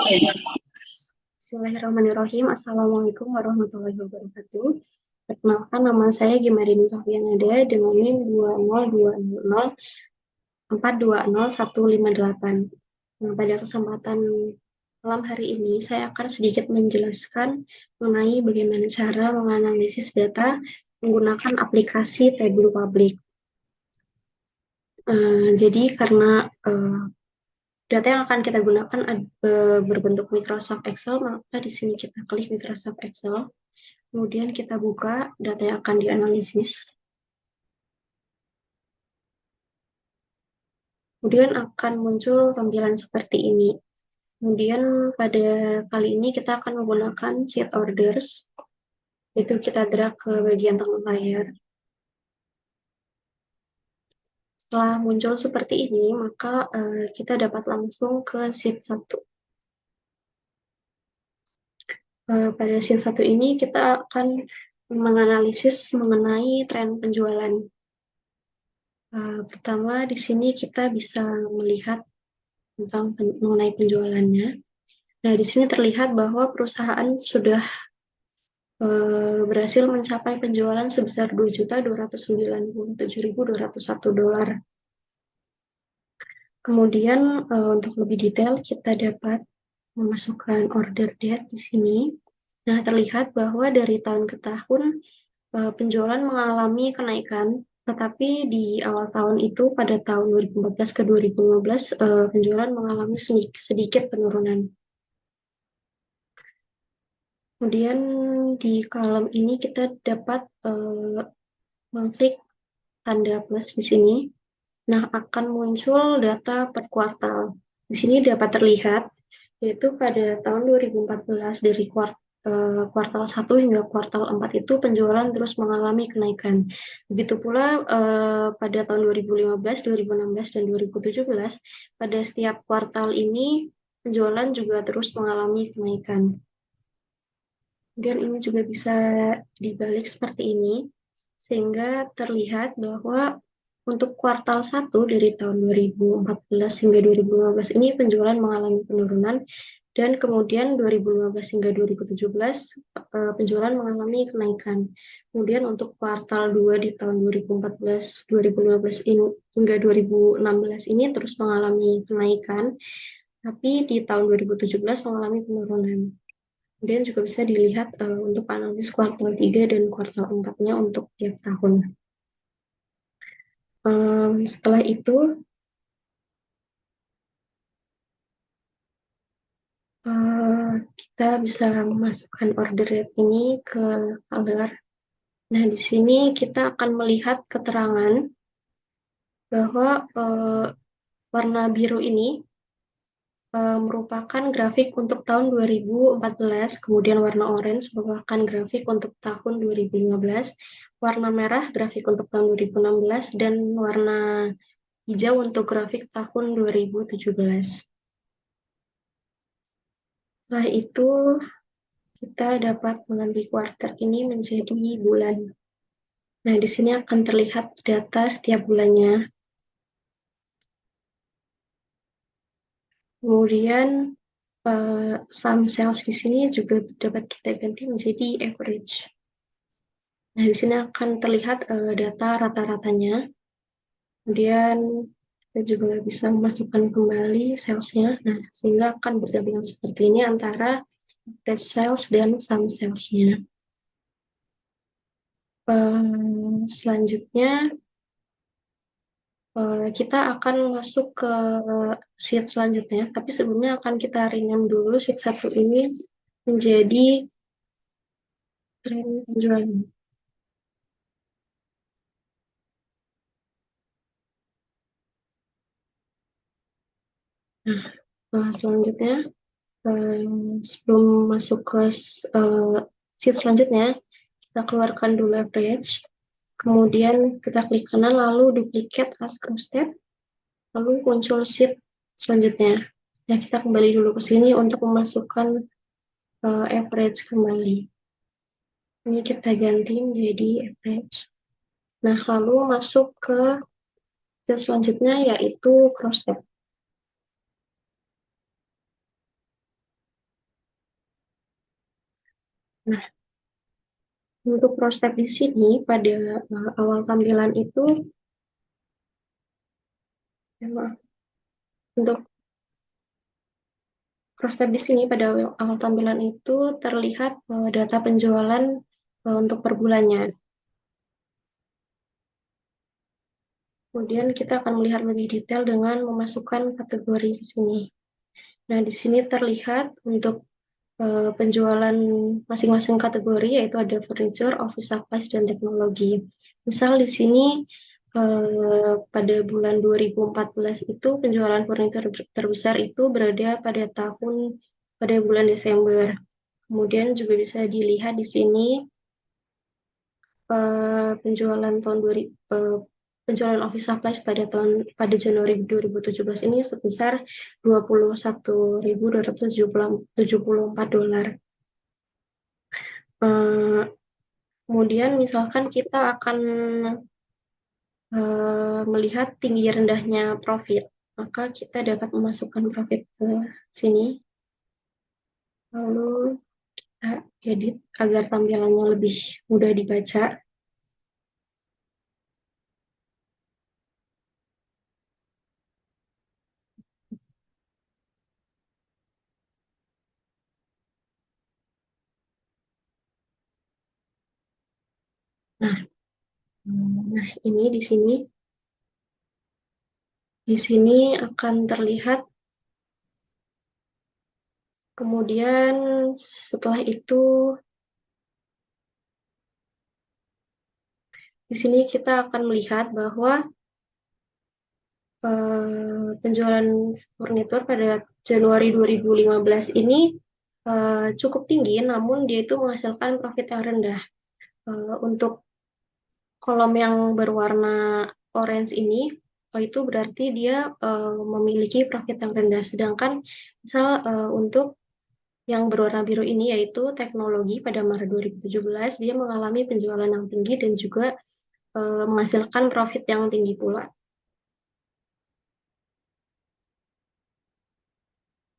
Bismillahirrahmanirrahim. Assalamualaikum warahmatullahi wabarakatuh. Perkenalkan, nama saya Gimarini Sofianada dengan NIM 20204204158. Nah, pada kesempatan malam hari ini, saya akan sedikit menjelaskan mengenai bagaimana cara menganalisis data menggunakan aplikasi Tableau Public. Jadi karena data yang akan kita gunakan berbentuk Microsoft Excel, maka di sini kita klik Microsoft Excel. Kemudian kita buka data yang akan dianalisis. Kemudian akan muncul tampilan seperti ini. Kemudian pada kali ini kita akan menggunakan sheet orders. Itu kita drag ke bagian tengah layar. Setelah muncul seperti ini, maka kita dapat langsung ke sheet 1. Pada sheet 1 ini kita akan menganalisis mengenai tren penjualan. Pertama, di sini kita bisa melihat tentang mengenai penjualannya. Nah, di sini terlihat bahwa perusahaan sudah berhasil mencapai penjualan sebesar $2.297.201. Kemudian untuk lebih detail kita dapat memasukkan order date di sini. Nah, terlihat bahwa dari tahun ke tahun penjualan mengalami kenaikan, tetapi di awal tahun itu pada tahun 2014 ke 2015 penjualan mengalami sedikit penurunan. Kemudian di kolom ini kita dapat mengklik tanda plus di sini. Nah, akan muncul data per kuartal. Di sini dapat terlihat, yaitu pada tahun 2014 dari kuartal 1 hingga kuartal 4 itu penjualan terus mengalami kenaikan. Begitu pula pada tahun 2015, 2016, dan 2017, pada setiap kuartal ini penjualan juga terus mengalami kenaikan. Kemudian ini juga bisa dibalik seperti ini, sehingga terlihat bahwa untuk kuartal 1 dari tahun 2014 hingga 2015 ini penjualan mengalami penurunan, dan kemudian 2015 hingga 2017 penjualan mengalami kenaikan. Kemudian untuk kuartal 2 di tahun 2014, 2015 hingga 2016 ini terus mengalami kenaikan, tapi di tahun 2017 mengalami penurunan. Kemudian juga bisa dilihat untuk analisis kuartal 3 dan kuartal 4-nya untuk tiap tahun. Setelah itu, kita bisa memasukkan order rate ini ke color. Nah, di sini kita akan melihat keterangan bahwa warna biru ini merupakan grafik untuk tahun 2014, kemudian warna orange merupakan grafik untuk tahun 2015, warna merah grafik untuk tahun 2016, dan warna hijau untuk grafik tahun 2017. Setelah itu, kita dapat mengganti kuartal ini menjadi bulan. Nah, di sini akan terlihat data setiap bulannya. Kemudian, sum sales di sini juga dapat kita ganti menjadi average. Nah, di sini akan terlihat data rata-ratanya. Kemudian, kita juga bisa memasukkan kembali sales-nya. Nah, sehingga akan berdampingan seperti ini antara average sales dan sum sales-nya. Selanjutnya, kita akan masuk ke sheet selanjutnya, tapi sebelumnya akan kita rename dulu sheet 1 ini menjadi tren penjualan. Nah, selanjutnya, sebelum masuk ke sheet selanjutnya, kita keluarkan dulu average, kemudian kita klik kanan, lalu duplicate as cross step, lalu muncul sheet selanjutnya. Nah, kita kembali dulu ke sini untuk memasukkan average kembali. Ini kita ganti menjadi average. Nah, lalu masuk ke sheet selanjutnya, yaitu cross step. Nah, untuk proses di sini pada awal tampilan itu, ya maaf, untuk proses di sini pada awal tampilan itu terlihat data penjualan untuk per bulannya. Kemudian kita akan melihat lebih detail dengan memasukkan kategori di sini. Nah, di sini terlihat untuk penjualan masing-masing kategori, yaitu ada furniture, office supplies, dan teknologi. Misal di sini pada bulan 2014 itu penjualan furniture terbesar itu berada pada bulan Desember. Kemudian juga bisa dilihat di sini penjualan tahun 2000, penjualan office supplies pada Januari 2017 ini sebesar 21.274 dolar. Eh, Kemudian misalkan kita akan melihat tinggi rendahnya profit, maka kita dapat memasukkan profit ke sini, lalu kita edit agar tampilannya lebih mudah dibaca. Nah, nah ini di sini akan terlihat. Kemudian setelah itu di sini kita akan melihat bahwa penjualan furnitur pada Januari 2015 ini cukup tinggi, namun dia itu menghasilkan profit yang rendah. Untuk kolom yang berwarna orange ini, itu berarti dia memiliki profit yang rendah. Sedangkan misal untuk yang berwarna biru ini yaitu teknologi pada Maret 2017, dia mengalami penjualan yang tinggi dan juga menghasilkan profit yang tinggi pula.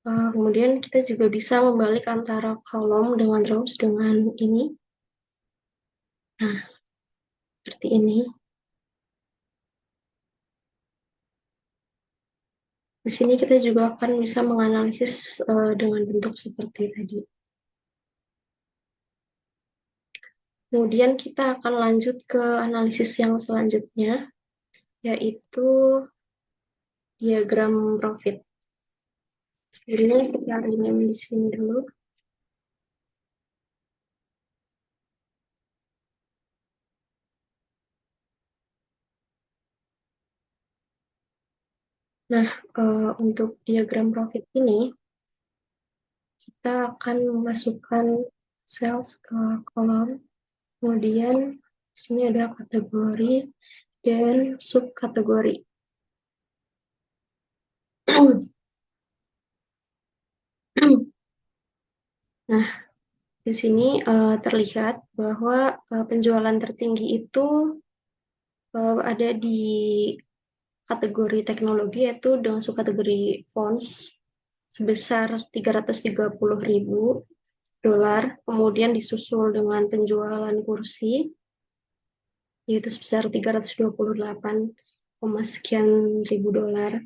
Kemudian kita juga bisa membalik antara kolom dengan rows dengan ini. Nah, seperti ini. Di sini kita juga akan bisa menganalisis dengan bentuk seperti tadi. Kemudian kita akan lanjut ke analisis yang selanjutnya, yaitu diagram profit. Ini kita rename di sini dulu. Nah, untuk diagram profit ini, kita akan memasukkan sales ke kolom. Kemudian di sini ada kategori dan subkategori. Nah, di sini terlihat bahwa penjualan tertinggi itu ada di kategori teknologi, yaitu dengan subkategori fonts sebesar 330.000 dolar, kemudian disusul dengan penjualan kursi yaitu sebesar 328, sekian ribu dolar.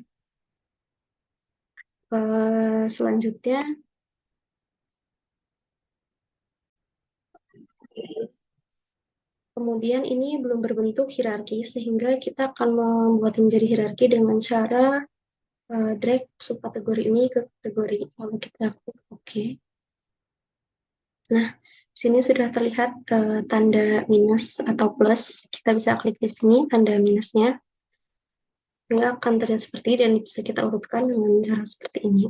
Selanjutnya kemudian ini belum berbentuk hierarki, sehingga kita akan membuat menjadi hierarki dengan cara drag subkategori ini ke kategori. Lalu kita klik OK. Nah, sini sudah terlihat tanda minus atau plus. Kita bisa klik di sini tanda minusnya. Ini akan terlihat seperti ini dan bisa kita urutkan dengan cara seperti ini.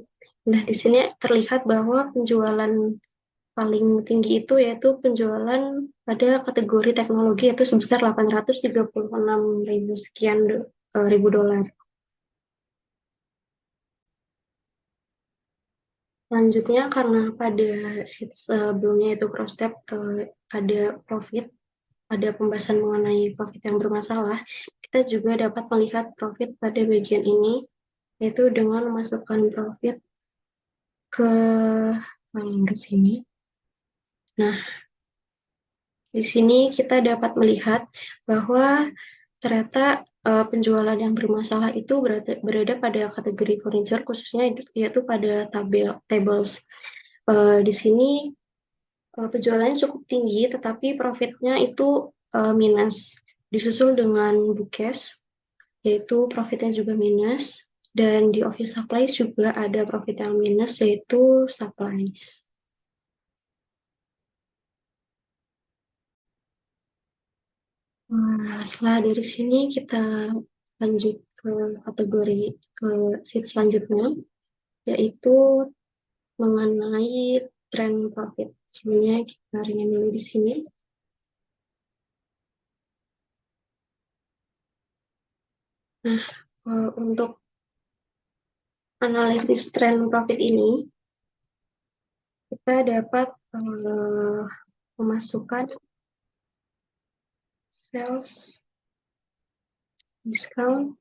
Nah, di sini terlihat bahwa penjualan paling tinggi itu yaitu penjualan pada kategori teknologi, yaitu sebesar 836.000 sekian ribu dolar. Selanjutnya, karena pada sheet sebelumnya itu cross-tab ada profit, ada pembahasan mengenai profit yang bermasalah, kita juga dapat melihat profit pada bagian ini, yaitu dengan memasukkan profit ke sini. Nah, Di sini kita dapat melihat bahwa ternyata penjualan yang bermasalah itu berada pada kategori furniture, khususnya yaitu pada tables. Di sini penjualannya cukup tinggi, tetapi profitnya itu minus. Disusul dengan bookcase, yaitu profitnya juga minus. Dan di office supplies juga ada profit yang minus, yaitu supplies. Nah, setelah dari sini kita lanjut ke kategori ke sheet selanjutnya, yaitu mengenai tren profit. Sebenarnya kita ringin dulu di sini. Nah, untuk analisis tren profit ini, kita dapat memasukkan sales, discount,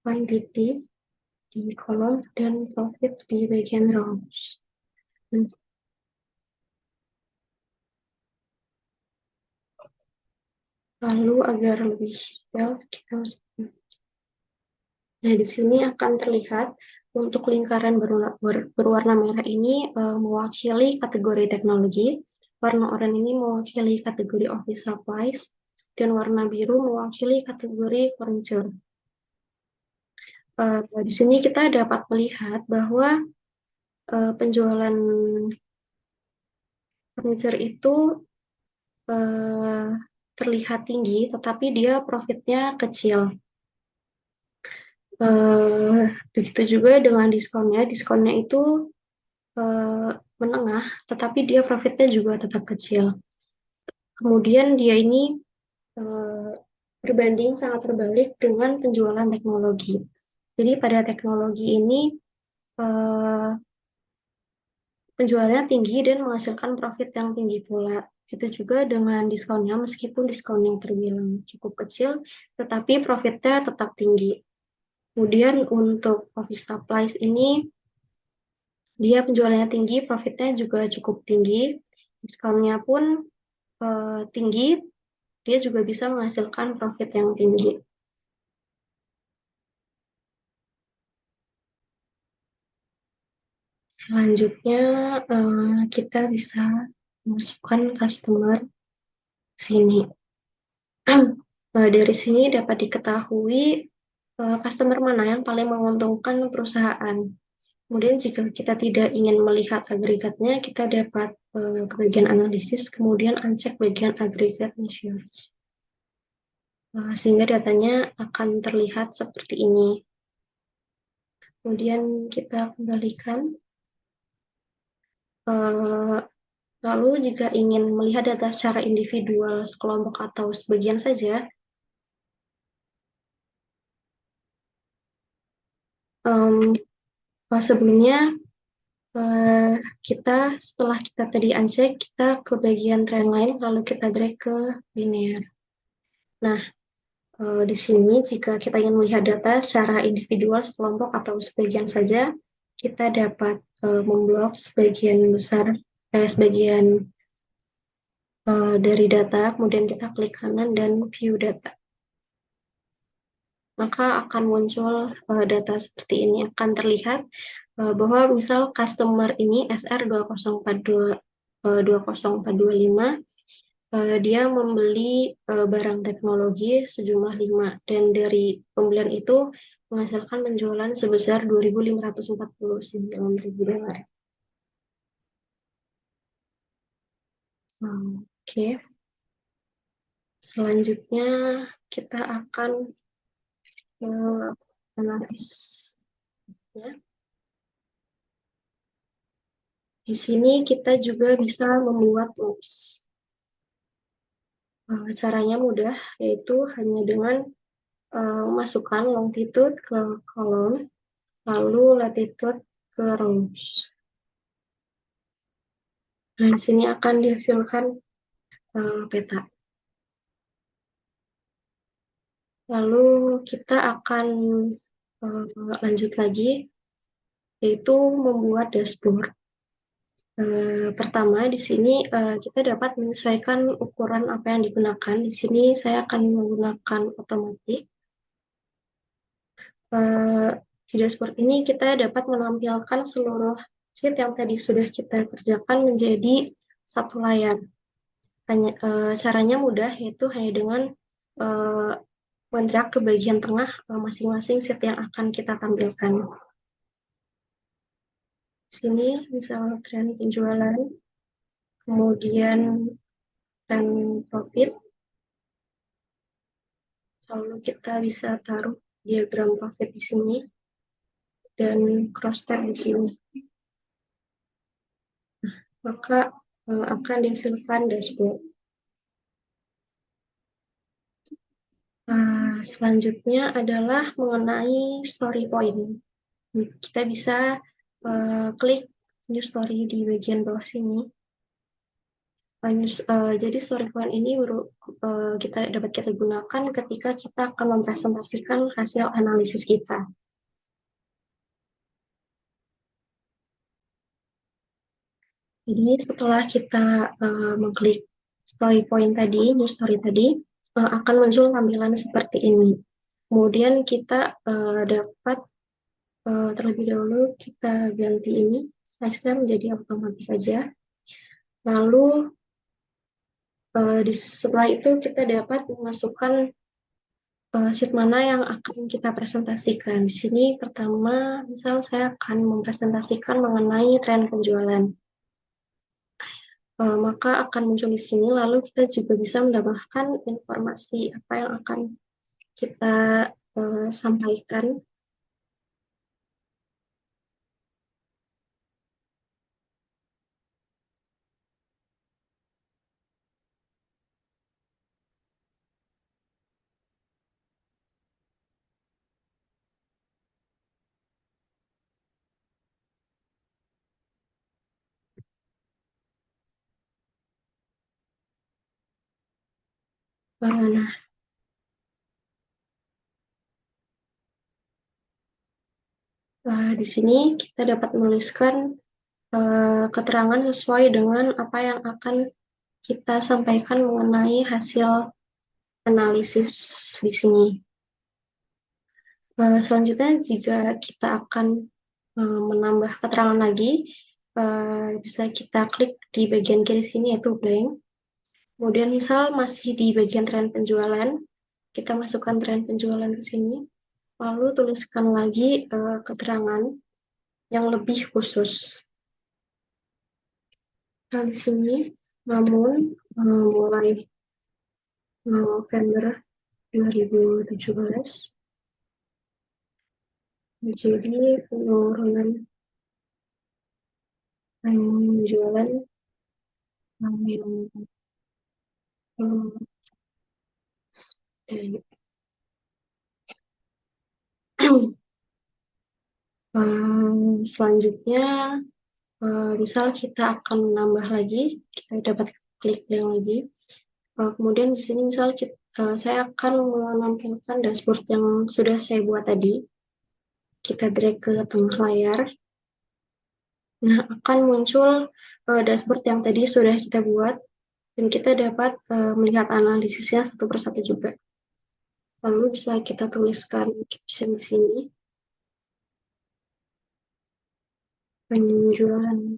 quantity di kolom, dan profit di bagian rows. Lalu agar lebih detail, kita masukkan. Nah, di sini akan terlihat untuk lingkaran berwarna merah ini mewakili kategori teknologi, warna oranye ini mewakili kategori office supplies, dan warna biru mewakili kategori furniture. Di sini kita dapat melihat bahwa penjualan furniture itu terlihat tinggi, tetapi dia profitnya kecil. Begitu juga dengan diskonnya. Diskonnya itu menengah, tetapi dia profitnya juga tetap kecil. Kemudian dia ini berbanding sangat terbalik dengan penjualan teknologi. Jadi pada teknologi ini penjualannya tinggi dan menghasilkan profit yang tinggi pula. Itu juga dengan diskonnya, meskipun diskonnya terbilang cukup kecil, tetapi profitnya tetap tinggi. Kemudian untuk office supplies ini, dia penjualannya tinggi, profitnya juga cukup tinggi, diskonnya pun tinggi, dia juga bisa menghasilkan profit yang tinggi. Selanjutnya, kita bisa masukkan customer sini. Dari sini dapat diketahui customer mana yang paling menguntungkan perusahaan. Kemudian jika kita tidak ingin melihat agregatnya, kita dapat ke bagian analisis, kemudian uncek bagian aggregate measures. Sehingga datanya akan terlihat seperti ini. Kemudian kita kembalikan. Lalu jika ingin melihat data secara individual, sekelompok atau sebagian saja, sebelumnya kita setelah kita tadi uncheck, kita ke bagian trend line, lalu kita drag ke linear. Nah, di sini jika kita ingin melihat data secara individual, sekelompok atau sebagian saja, kita dapat memblok sebagian besar, sebagian dari data, kemudian kita klik kanan dan view data. Maka akan muncul data seperti ini. Akan terlihat bahwa misal customer ini SR20425, dia membeli barang teknologi sejumlah 5, dan dari pembelian itu menghasilkan penjualan sebesar $2.549. Oke. Selanjutnya kita akan analisis. Ya. Di sini kita juga bisa membuat loops. Caranya mudah, yaitu hanya dengan memasukkan longitude ke kolom, lalu latitude ke rows. Nah, di sini akan dihasilkan peta. Lalu kita akan lanjut lagi, yaitu membuat dashboard. Pertama, di sini kita dapat menyesuaikan ukuran apa yang digunakan. Di sini saya akan menggunakan otomatik. Eh, di dashboard ini kita dapat menampilkan seluruh sheet yang tadi sudah kita kerjakan menjadi satu layar. Caranya mudah, yaitu hanya dengan eh, mendrag ke bagian tengah masing-masing sheet yang akan kita tampilkan. Di sini misal tren penjualan, kemudian tren profit, lalu kita bisa taruh diagram profit di sini dan crosstab di sini. Maka akan dihasilkan dashboard. Selanjutnya adalah mengenai story point. Kita bisa klik new story di bagian bawah sini. Jadi story point ini kita dapat kita gunakan ketika kita akan mempresentasikan hasil analisis kita. Jadi setelah kita mengklik story point tadi, new story tadi, akan muncul tampilan seperti ini. Kemudian kita dapat terlebih dahulu kita ganti ini, size-nya menjadi otomatis saja. Lalu setelah itu kita dapat memasukkan sheet mana yang akan kita presentasikan. Di sini pertama, misal saya akan mempresentasikan mengenai tren penjualan. Maka akan muncul di sini, lalu kita juga bisa menambahkan informasi apa yang akan kita sampaikan. Nah, di sini kita dapat menuliskan keterangan sesuai dengan apa yang akan kita sampaikan mengenai hasil analisis di sini. Selanjutnya, jika kita akan menambah keterangan lagi, bisa kita klik di bagian kiri sini, yaitu blank. Kemudian misal masih di bagian tren penjualan, kita masukkan tren penjualan ke sini, lalu tuliskan lagi keterangan yang lebih khusus. Nah, di sini, namun mulai November 2017 menjadi penurunan penjualan yang selanjutnya, misal kita akan menambah lagi, kita dapat klik yang lagi. Kemudian di sini misal saya akan menampilkan dashboard yang sudah saya buat tadi. Kita drag ke tengah layar. Nah, akan muncul dashboard yang tadi sudah kita buat, dan kita dapat melihat analisisnya satu persatu juga. Lalu bisa kita tuliskan caption di sini. Penjualan.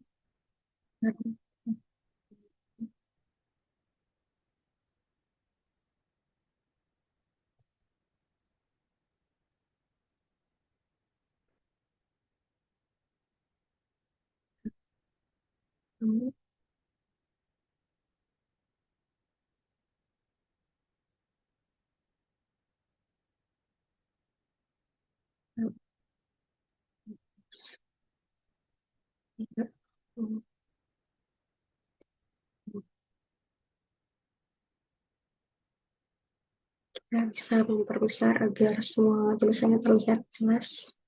Kita bisa memperbesar agar semua tulisannya terlihat jelas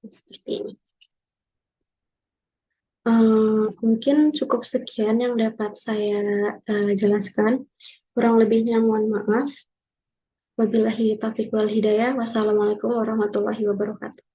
seperti ini. Mungkin cukup sekian yang dapat saya jelaskan. Kurang lebihnya mohon maaf. Wabillahi taufiq wal hidayah. Wassalamualaikum warahmatullahi wabarakatuh.